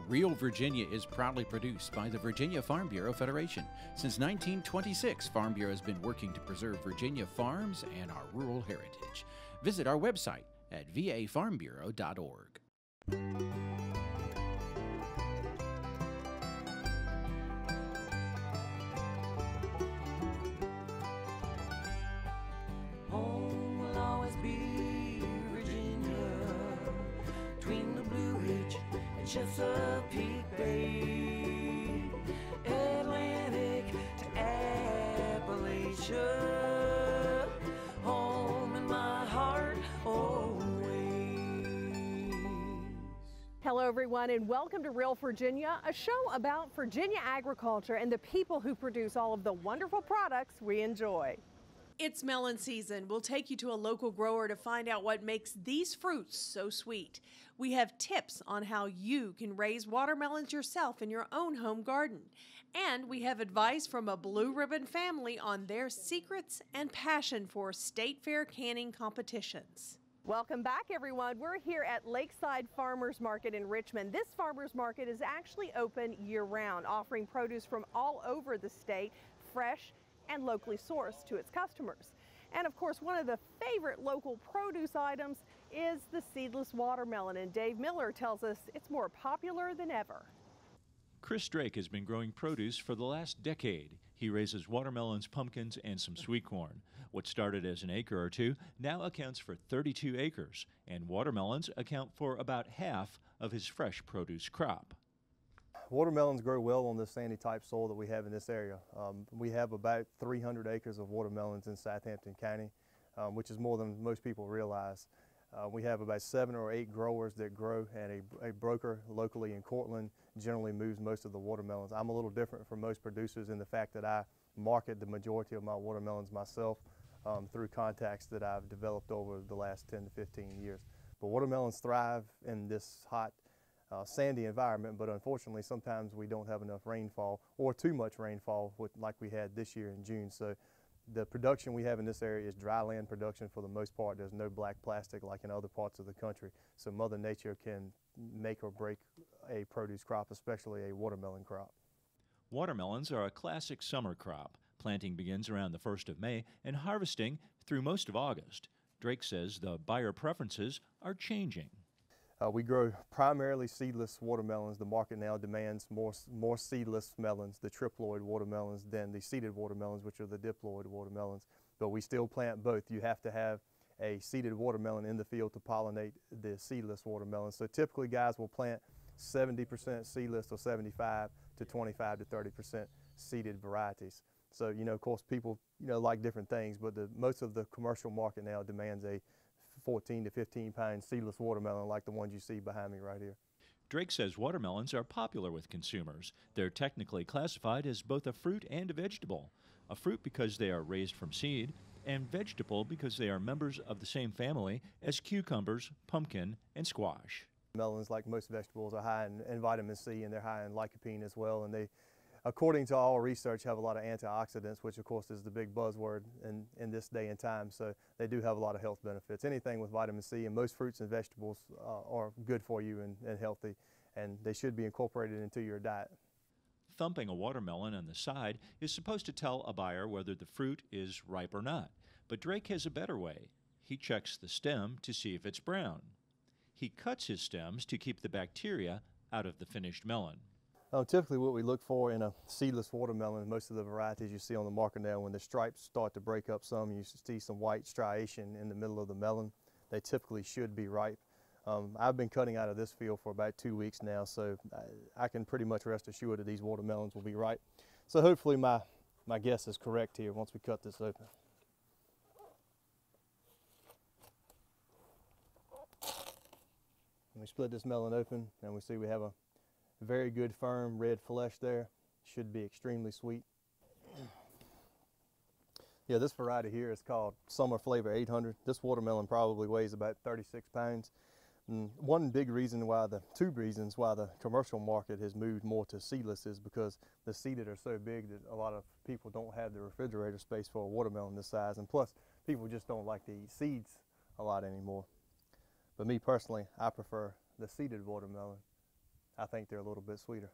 Real Virginia is proudly produced by the Virginia Farm Bureau Federation. Since 1926, Farm Bureau has been working to preserve Virginia farms and our rural heritage. Visit our website at vafarmbureau.org. Home will always be Virginia, between the Blue Ridge and Chesapeake Bay, Atlantic to Appalachia, home in my heart always. Hello everyone and welcome to Real Virginia, a show about Virginia agriculture and the people who produce all of the wonderful products we enjoy. It's melon season. We'll take you to a local grower to find out what makes these fruits so sweet. We have tips on how you can raise watermelons yourself in your own home garden. And we have advice from a blue ribbon family on their secrets and passion for state fair canning competitions. Welcome back everyone. We're here at Lakeside Farmers Market in Richmond. This farmers market is actually open year-round, offering produce from all over the state, fresh and locally sourced to its customers. And of course, one of the favorite local produce items is the seedless watermelon, and Dave Miller tells us it's more popular than ever. Chris Drake has been growing produce for the last decade. He raises watermelons, pumpkins, and some sweet corn. What started as an acre or two now accounts for 32 acres, and watermelons account for about half of his fresh produce crop. Watermelons grow well on this sandy type soil that we have in this area. We have about 300 acres of watermelons in Southampton County, which is more than most people realize. We have about 7 or 8 growers that grow, and a broker locally in Cortland generally moves most of the watermelons. I'm a little different from most producers in the fact that I market the majority of my watermelons myself through contacts that I've developed over the last 10 to 15 years. But watermelons thrive in this hot, sandy environment, but unfortunately sometimes we don't have enough rainfall or too much rainfall like we had this year in June. So the production we have in this area is dry land production for the most part. There's no black plastic like in other parts of the country. So Mother Nature can make or break a produce crop, especially a watermelon crop. Watermelons are a classic summer crop. Planting begins around the 1st of May and harvesting through most of August. Drake says the buyer preferences are changing. We grow primarily seedless watermelons. The market now demands more seedless melons, the triploid watermelons, than the seeded watermelons, which are the diploid watermelons. But we still plant both. You have to have a seeded watermelon in the field to pollinate the seedless watermelons. So typically guys will plant 70% seedless or 75 to 25 to 30% seeded varieties. So, of course, people, like different things, but most of the commercial market now demands a 14 to 15 pound seedless watermelon like the ones you see behind me right here. Drake says watermelons are popular with consumers. They're technically classified as both a fruit and a vegetable. A fruit because they are raised from seed, and vegetable because they are members of the same family as cucumbers, pumpkin, and squash. Melons, like most vegetables, are high in vitamin C, and they're high in lycopene as well, and they, according to all research, have a lot of antioxidants, which of course is the big buzzword in this day and time. So they do have a lot of health benefits. Anything with vitamin C, and most fruits and vegetables are good for you and healthy, and they should be incorporated into your diet. Thumping a watermelon on the side is supposed to tell a buyer whether the fruit is ripe or not. But Drake has a better way. He checks the stem to see if it's brown. He cuts his stems to keep the bacteria out of the finished melon. Typically what we look for in a seedless watermelon, most of the varieties you see on the market now, when the stripes start to break up some, you see some white striation in the middle of the melon. They typically should be ripe. I've been cutting out of this field for about 2 weeks now, so I can pretty much rest assured that these watermelons will be ripe. So hopefully my guess is correct here once we cut this open. When we split this melon open, and we see we have a very good firm red flesh there. Should be extremely sweet. Yeah, this variety here is called Summer Flavor 800. This watermelon probably weighs about 36 pounds. And two reasons why the commercial market has moved more to seedless is because the seeded are so big that a lot of people don't have the refrigerator space for a watermelon this size, and plus people just don't like to eat seeds a lot anymore. But me personally, I prefer the seeded watermelon. I think they're a little bit sweeter.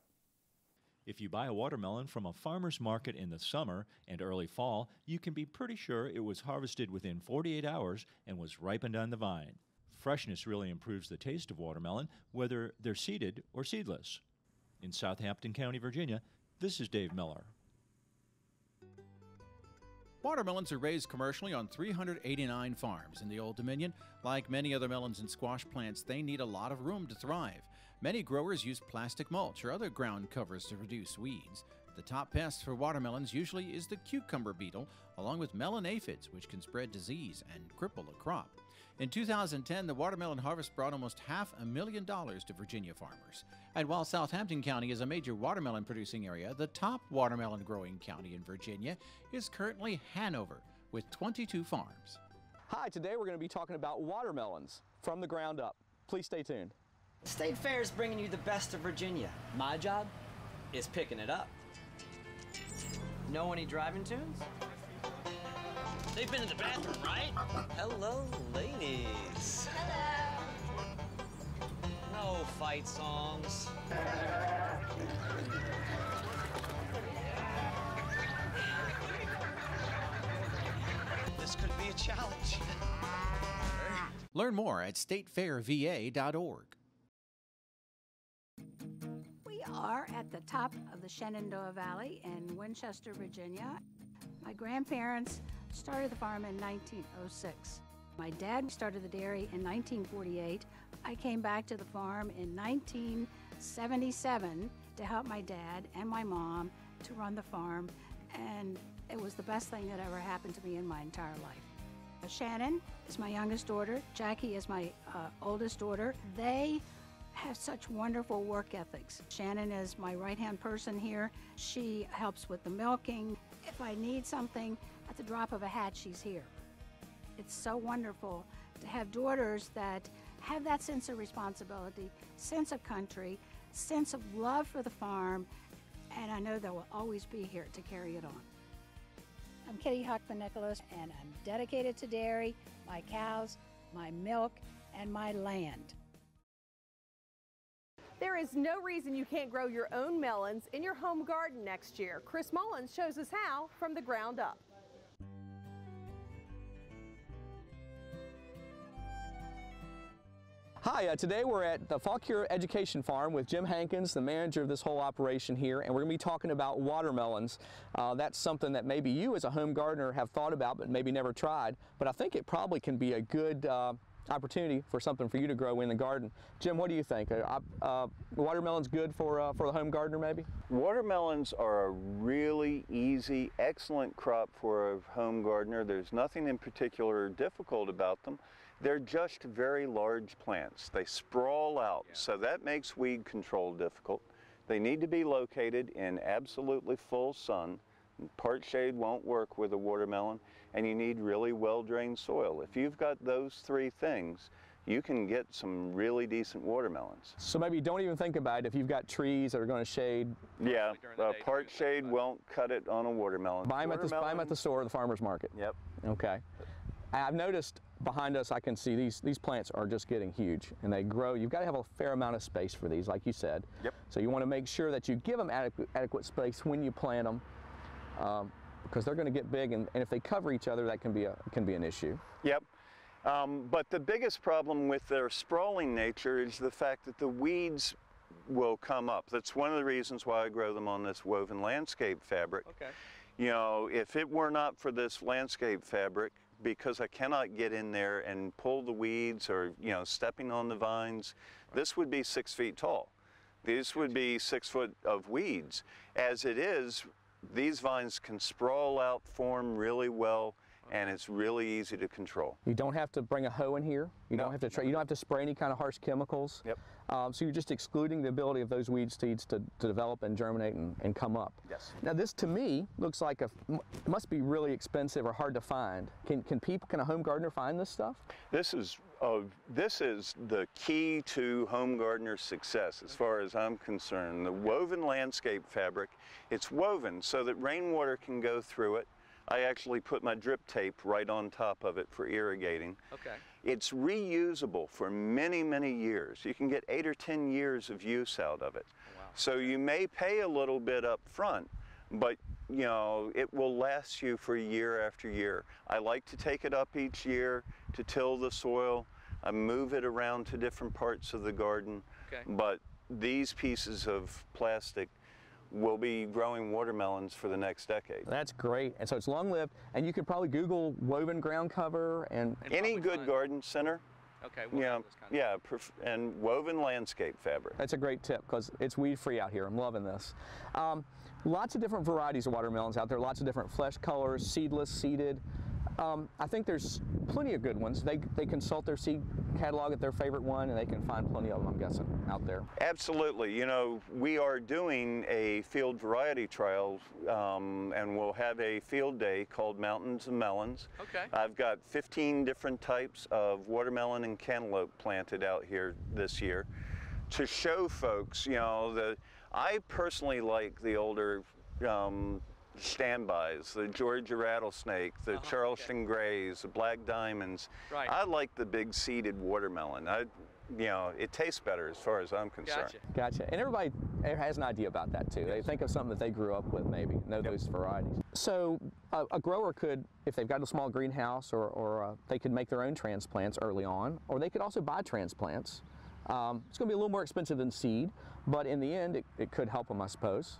If you buy a watermelon from a farmer's market in the summer and early fall, you can be pretty sure it was harvested within 48 hours and was ripened on the vine. Freshness really improves the taste of watermelon, whether they're seeded or seedless. In Southampton County, Virginia, this is Dave Miller. Watermelons are raised commercially on 389 farms in the Old Dominion. Like many other melons and squash plants, they need a lot of room to thrive. Many growers use plastic mulch or other ground covers to reduce weeds. The top pest for watermelons usually is the cucumber beetle, along with melon aphids, which can spread disease and cripple a crop. In 2010, the watermelon harvest brought almost $500,000 to Virginia farmers. And while Southampton County is a major watermelon producing area, the top watermelon growing county in Virginia is currently Hanover, with 22 farms. Hi, today we're going to be talking about watermelons from the ground up. Please stay tuned. State Fair is bringing you the best of Virginia. My job is picking it up. Know any driving tunes? They've been in the bathroom, right? Hello, ladies. Hello. No fight songs. This could be a challenge. Learn more at statefairva.org. We are at the top of the Shenandoah Valley in Winchester, Virginia. My grandparents started the farm in 1906. My dad started the dairy in 1948. I came back to the farm in 1977 to help my dad and my mom to run the farm, and it was the best thing that ever happened to me in my entire life. Shannon is my youngest daughter. Jackie is my oldest daughter. They have such wonderful work ethics. Shannon is my right-hand person here. She helps with the milking. If I need something, at the drop of a hat, she's here. It's so wonderful to have daughters that have that sense of responsibility, sense of country, sense of love for the farm, and I know they will always be here to carry it on. I'm Kitty Hockman-Nicholas, and I'm dedicated to dairy, my cows, my milk, and my land. There is no reason you can't grow your own melons in your home garden next year. Chris Mullins shows us how from the ground up. Hi, today we're at the Fauquier Education Farm with Jim Hankins, the manager of this whole operation here, and we're going to be talking about watermelons. That's something that maybe you as a home gardener have thought about but maybe never tried, but I think it probably can be a good opportunity for something for you to grow in the garden. Jim, what do you think? Watermelon's good for the home gardener maybe? Watermelons are a really easy, excellent crop for a home gardener. There's nothing in particular difficult about them. They're just very large plants. They sprawl out, so that makes weed control difficult. They need to be located in absolutely full sun. Part shade won't work with a watermelon, and you need really well-drained soil. If you've got those three things, you can get some really decent watermelons. So maybe don't even think about it if you've got trees that are going to shade. Yeah, part shade won't cut it on a watermelon. Buy them at the store or the farmer's market. Yep. Okay. I've noticed behind us, I can see these plants are just getting huge and they grow. You've got to have a fair amount of space for these, like you said. Yep. So you want to make sure that you give them adequate space when you plant them, because they're going to get big, and if they cover each other, that can be an issue. Yep. But the biggest problem with their sprawling nature is the fact that the weeds will come up. That's one of the reasons why I grow them on this woven landscape fabric. Okay. You know, if it were not for this landscape fabric, because I cannot get in there and pull the weeds or, you know, stepping on the vines, this would be 6 feet tall. These would be 6 foot of weeds. As it is, these vines can sprawl out, form really well, and it's really easy to control. You don't have to bring a hoe in here. You don't have to you don't have to spray any kind of harsh chemicals. Yep. So you're just excluding the ability of those weed seeds to develop and germinate and come up. Yes. Now this to me looks like it must be really expensive or hard to find. Can a home gardener find this stuff? This is the key to home gardener success as far as I'm concerned. The woven landscape fabric, it's woven so that rainwater can go through it. I actually put my drip tape right on top of it for irrigating. Okay. It's reusable for many, many years. You can get 8 or 10 years of use out of it. Wow. So you may pay a little bit up front, but you know, it will last you for year after year. I like to take it up each year to till the soil. I move it around to different parts of the garden. Okay. But these pieces of plastic will be growing watermelons for the next decade. That's great. And so it's long-lived, and you could probably Google woven ground cover and Any good garden center. Okay, we'll Yeah, have this kind of and woven landscape fabric. That's a great tip because it's weed-free out here. I'm loving this. Lots of different varieties of watermelons out there, lots of different flesh colors, seedless, seeded. I think there's plenty of good ones. They consult their seed catalog at their favorite one, and they can find plenty of them, I'm guessing, out there. Absolutely. You know, we are doing a field variety trial, and we'll have a field day called Mountains of Melons. Okay. I've got 15 different types of watermelon and cantaloupe planted out here this year to show folks, you know, I personally like the older standbys, the Georgia rattlesnake, the Charleston grays, the black diamonds. Right. I like the big seeded watermelon. You know, it tastes better as far as I'm concerned. Gotcha. And everybody has an idea about that too. They think of something that they grew up with, maybe know those varieties. So a grower could, if they've got a small greenhouse, or they could make their own transplants early on, or they could also buy transplants. It's going to be a little more expensive than seed, but in the end, it could help them, I suppose.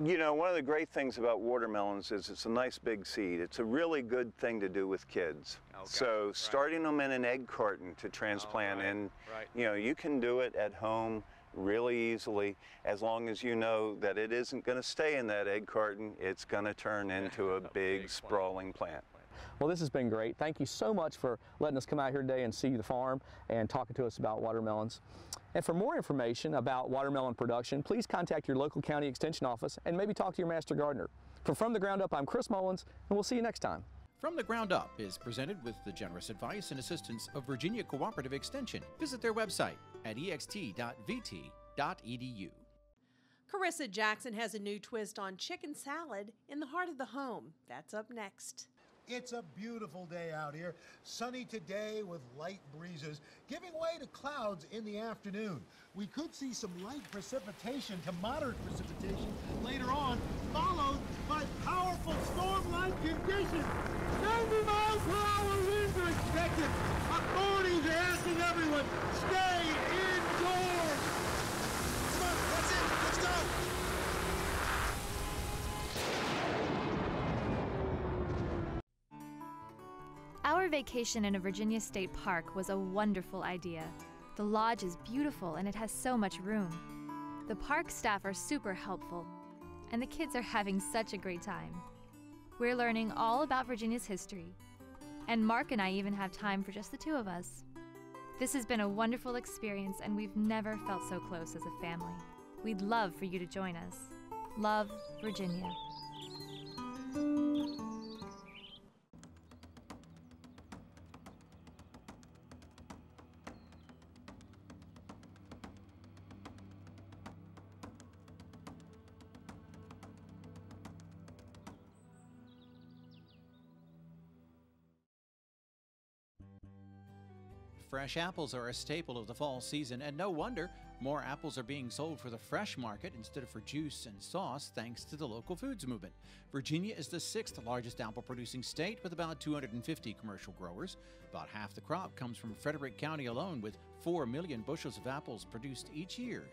You know, one of the great things about watermelons is it's a nice big seed. It's a really good thing to do with kids. Okay. So starting them in an egg carton to transplant in, you know, you can do it at home really easily, as long as you know that it isn't going to stay in that egg carton. It's going to turn into a big sprawling plant. Well, this has been great. Thank you so much for letting us come out here today and see the farm and talking to us about watermelons. And for more information about watermelon production, please contact your local county extension office and maybe talk to your master gardener. From the Ground Up, I'm Chris Mullins, and we'll see you next time. From the Ground Up is presented with the generous advice and assistance of Virginia Cooperative Extension. Visit their website at ext.vt.edu. Carissa Jackson has a new twist on chicken salad in the heart of the home. That's up next. It's a beautiful day out here. Sunny today with light breezes, giving way to clouds in the afternoon. We could see some light precipitation to moderate precipitation later on, followed by powerful storm-like conditions. 90 miles per hour winds are expected. Authorities are asking everyone, stay indoors. Come on, that's it. Let's go. Our vacation in a Virginia state park was a wonderful idea. The lodge is beautiful and it has so much room. The park staff are super helpful, and the kids are having such a great time. We're learning all about Virginia's history, and Mark and I even have time for just the two of us. This has been a wonderful experience, and we've never felt so close as a family. We'd love for you to join us. Love, Virginia. Fresh apples are a staple of the fall season, and no wonder more apples are being sold for the fresh market instead of for juice and sauce, thanks to the local foods movement. Virginia is the 6th largest apple producing state with about 250 commercial growers. About half the crop comes from Frederick County alone, with 4 million bushels of apples produced each year.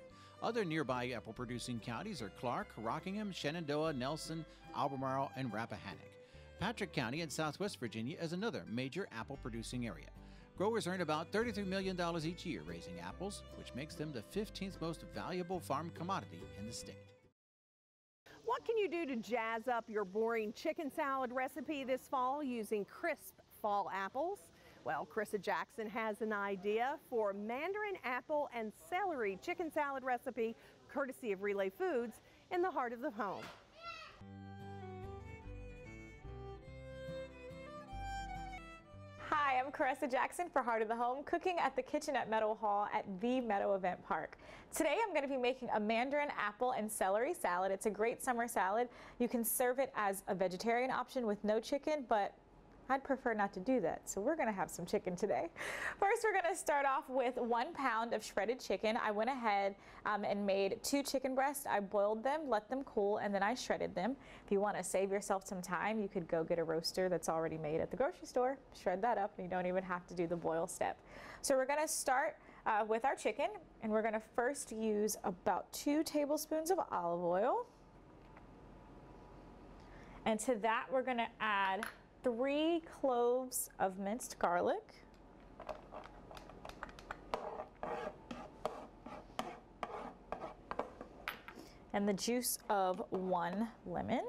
Other nearby apple producing counties are Clark, Rockingham, Shenandoah, Nelson, Albemarle, and Rappahannock. Patrick County in southwest Virginia is another major apple producing area. Growers earn about $33 million each year raising apples, which makes them the 15th most valuable farm commodity in the state. What can you do to jazz up your boring chicken salad recipe this fall using crisp fall apples? Well, Carissa Jackson has an idea for Mandarin apple and celery chicken salad recipe, courtesy of Relay Foods, in the heart of the home. Hi, I'm Caressa Jackson for Heart of the Home, cooking at the kitchen at Meadow Hall at the Meadow Event Park. Today I'm going to be making a mandarin, apple, and celery salad. It's a great summer salad. You can serve it as a vegetarian option with no chicken, but I'd prefer not to do that, so we're going to have some chicken today. First, we're going to start off with 1 pound of shredded chicken. I went ahead and made 2 chicken breasts. I boiled them, let them cool, and then I shredded them. If you want to save yourself some time, you could go get a roaster that's already made at the grocery store, shred that up, and you don't even have to do the boil step. So we're going to start with our chicken, and we're going to first use about 2 tablespoons of olive oil. And to that, we're going to add 3 cloves of minced garlic, and the juice of 1 lemon.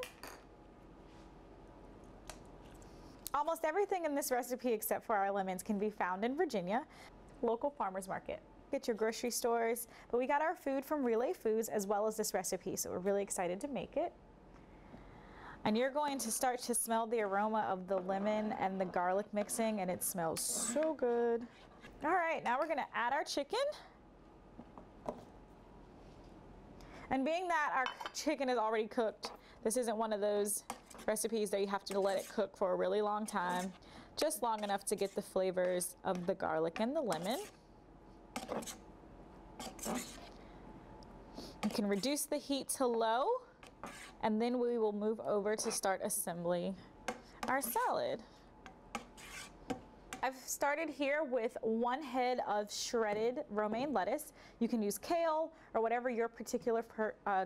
Almost everything in this recipe except for our lemons can be found in Virginia, local farmers market. Get your grocery stores, but we got our food from Relay Foods as well as this recipe, so we're really excited to make it. And you're going to start to smell the aroma of the lemon and the garlic mixing, and it smells so good. All right, now we're gonna add our chicken. And being that our chicken is already cooked, this isn't one of those recipes that you have to let it cook for a really long time, just long enough to get the flavors of the garlic and the lemon. You can reduce the heat to low, and then we will move over to start assembling our salad. I've started here with 1 head of shredded romaine lettuce. You can use kale or whatever your particular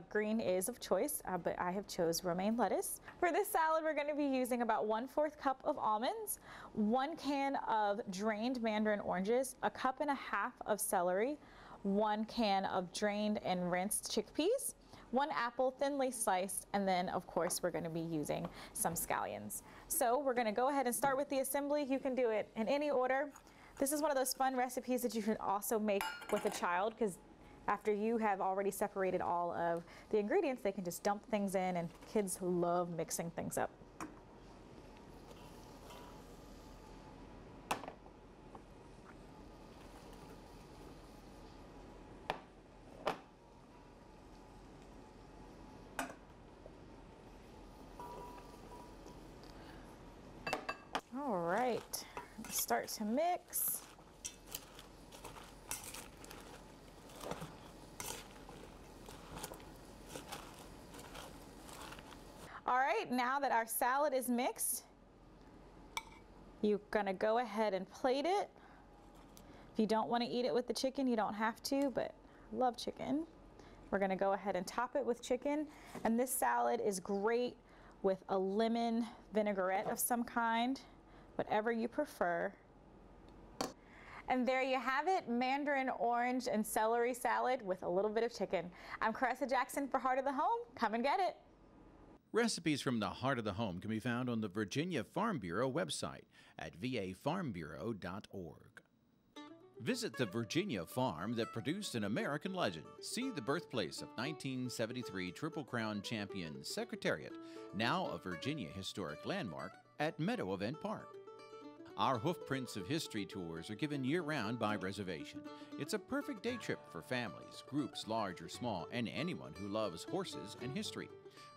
green is of choice, but I have chose romaine lettuce. For this salad, we're going to be using about 1/4 cup of almonds, 1 can of drained mandarin oranges, 1.5 cups of celery, 1 can of drained and rinsed chickpeas, 1 apple thinly sliced, and then of course we're going to be using some scallions. So we're going to go ahead and start with the assembly. You can do it in any order. This is one of those fun recipes that you can also make with a child, because after you have already separated all of the ingredients, they can just dump things in, and kids love mixing things up. All right, start to mix. All right, now that our salad is mixed, you're gonna go ahead and plate it. If you don't want to eat it with the chicken, you don't have to, but I love chicken. We're gonna go ahead and top it with chicken, and this salad is great with a lemon vinaigrette of some kind, whatever you prefer. And there you have it, mandarin, orange, and celery salad with a little bit of chicken. I'm Caressa Jackson for Heart of the Home. Come and get it. Recipes from the Heart of the Home can be found on the Virginia Farm Bureau website at vafarmbureau.org. Visit the Virginia farm that produced an American legend. See the birthplace of 1973 Triple Crown champion Secretariat, now a Virginia historic landmark, at Meadow Event Park. Our Hoofprints of History tours are given year-round by reservation. It's a perfect day trip for families, groups large or small, and anyone who loves horses and history.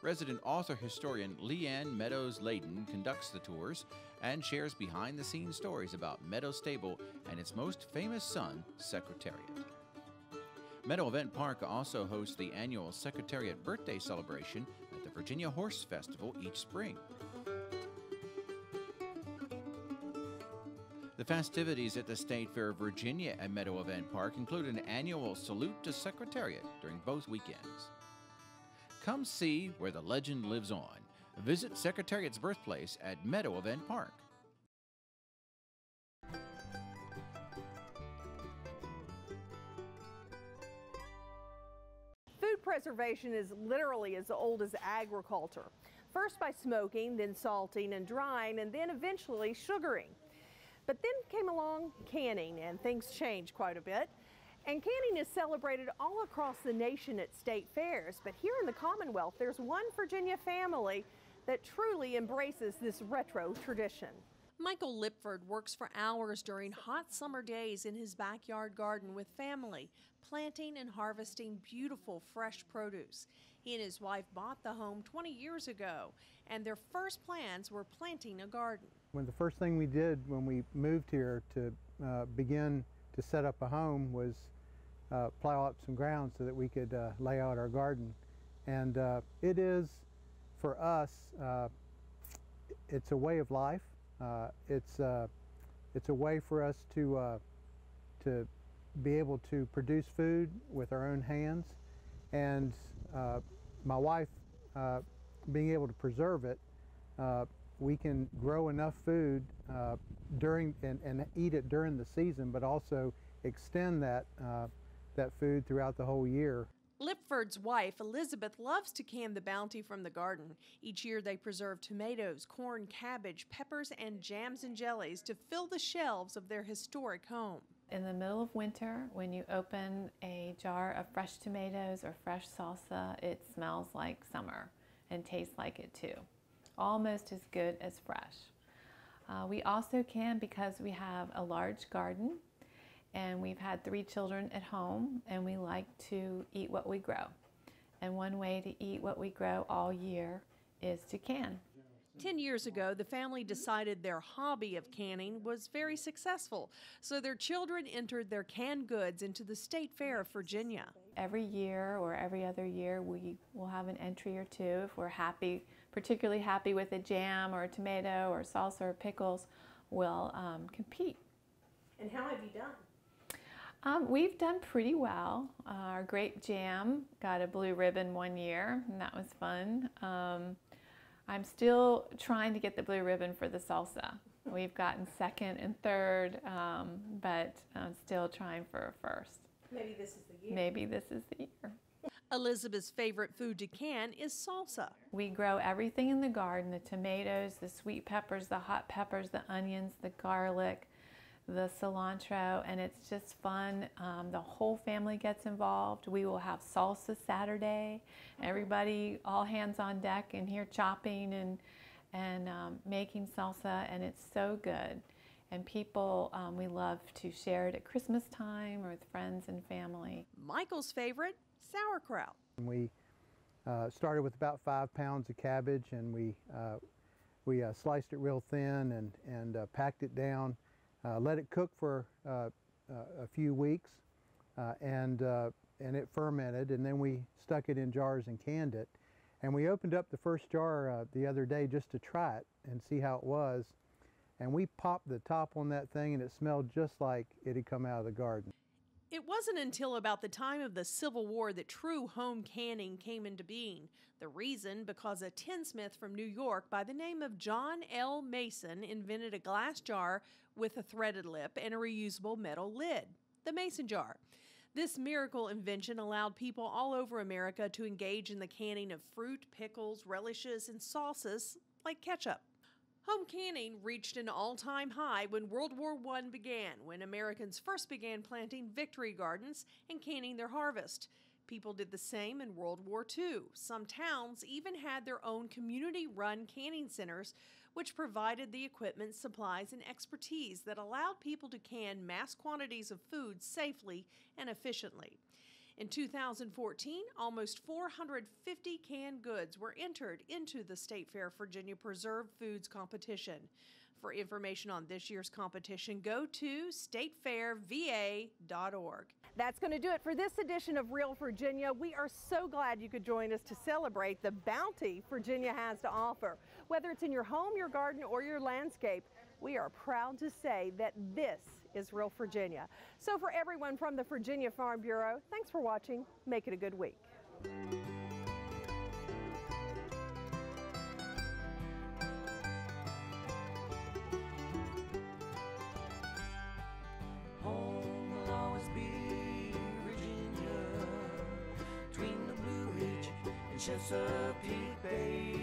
Resident author-historian Leanne Meadows-Layden conducts the tours and shares behind-the-scenes stories about Meadow Stable and its most famous son, Secretariat. Meadow Event Park also hosts the annual Secretariat birthday celebration at the Virginia Horse Festival each spring. The festivities at the State Fair of Virginia at Meadow Event Park include an annual salute to Secretariat during both weekends. Come see where the legend lives on. Visit Secretariat's birthplace at Meadow Event Park. Food preservation is literally as old as agriculture. First by smoking, then salting and drying, and then eventually sugaring. But then came along canning, and things changed quite a bit. And canning is celebrated all across the nation at state fairs. But here in the Commonwealth, there's one Virginia family that truly embraces this retro tradition. Michael Lipford works for hours during hot summer days in his backyard garden with family, planting and harvesting beautiful fresh produce. He and his wife bought the home 20 years ago, and their first plans were planting a garden. When the first thing we did when we moved here to begin to set up a home was plow up some ground so that we could lay out our garden. And it is, for us, it's a way of life. It's a way for us to be able to produce food with our own hands, and my wife being able to preserve it. We can grow enough food during and eat it during the season, but also extend that food throughout the whole year. Lipford's wife, Elizabeth, loves to can the bounty from the garden. Each year they preserve tomatoes, corn, cabbage, peppers, and jams and jellies to fill the shelves of their historic home. In the middle of winter, when you open a jar of fresh tomatoes or fresh salsa, it smells like summer and tastes like it too. Almost as good as fresh. We also can, because we have a large garden, and we've had 3 children at home, and we like to eat what we grow. And one way to eat what we grow all year is to can. 10 years ago, the family decided their hobby of canning was very successful, so their children entered their canned goods into the State Fair of Virginia. Every year or every other year, we will have an entry or two. If we're happy, particularly happy with a jam or a tomato or salsa or pickles, we'll compete. And how have you done? We've done pretty well. Our grape jam got a blue ribbon one year, and that was fun. I'm still trying to get the blue ribbon for the salsa. We've gotten second and third, but I'm still trying for a first. Maybe this is the year. Maybe this is the year. Elizabeth's favorite food to can is salsa. We grow everything in the garden: the tomatoes, the sweet peppers, the hot peppers, the onions, the garlic, the cilantro, and it's just fun. The whole family gets involved. We will have salsa Saturday. Everybody, all hands on deck, and here chopping and making salsa, and it's so good. And people, we love to share it at Christmas time or with friends and family. Michael's favorite, sauerkraut. We started with about 5 pounds of cabbage, and we sliced it real thin and packed it down. Let it cook for a few weeks, and it fermented, and then we stuck it in jars and canned it. And we opened up the first jar the other day just to try it and see how it was. And we popped the top on that thing, and it smelled just like it had come out of the garden. It wasn't until about the time of the Civil War that true home canning came into being. The reason, because a tinsmith from New York by the name of John L. Mason invented a glass jar with a threaded lip and a reusable metal lid, the Mason jar. This miracle invention allowed people all over America to engage in the canning of fruit, pickles, relishes, and sauces like ketchup. Home canning reached an all-time high when World War I began, when Americans first began planting victory gardens and canning their harvest. People did the same in World War II. Some towns even had their own community-run canning centers, which provided the equipment, supplies, and expertise that allowed people to can mass quantities of food safely and efficiently. In 2014, almost 450 canned goods were entered into the State Fair of Virginia Preserved Foods competition. For information on this year's competition, go to statefairva.org. That's going to do it for this edition of Real Virginia. We are so glad you could join us to celebrate the bounty Virginia has to offer. Whether it's in your home, your garden, or your landscape, we are proud to say that this is Real Virginia. So for everyone from the Virginia Farm Bureau, thanks for watching. Make it a good week. Home will always be Virginia, between the Blue Ridge and Chesapeake Bay.